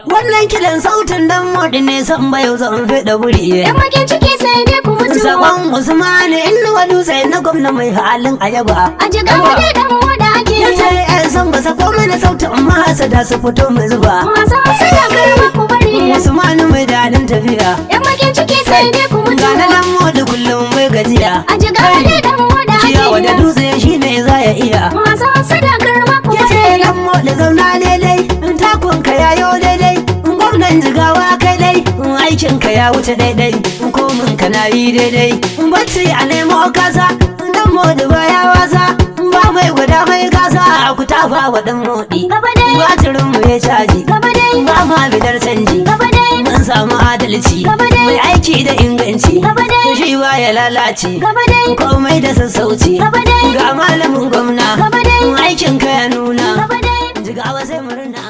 Wannan kilan sautin dan modi ne san bayo zan fida buri. Yan bakin ciki sai dai ku mutu. Sakon Usman Inuwa Dutse na gwamna mai halin ayaba. A jiga wani dan moda ake. Yace ai san ba sako mana sautin amma hasada su fito mu zuba. Masu hasada karma ku bari. Usman mai dadin tafiya. Yan bakin ciki sai dai ku mutu. Ga na dan modi kullum mai gajiya. A jiga wani dan moda ake. Ciyawa da dutse shine za ya iya. Masu hasada karma ku bari. Yace dan modi zauna daidai. Takunka yayo daidai. Gwamnan jigawa kai dai. Aikinka ya wuce daidai. Komin ka na yi daidai. Bacci a nemo kasa. Dan modi baya wasa. Ba mai gwada mai kasa. Ku tafa wa dan modi. Gaba dai. Batirin mu ya caji. Gaba dai. Ba ma bidar canji. Gaba dai. Mun samu adalci. Gaba dai. Mai aiki da inganci. Gaba dai. Shi ba ya lalace. Gaba dai. Komai da sassauci. Gaba dai. Ga malamin gwamna. Gaba dai. Aikinka ya nuna. Gaba dai. Jigawa sai murna.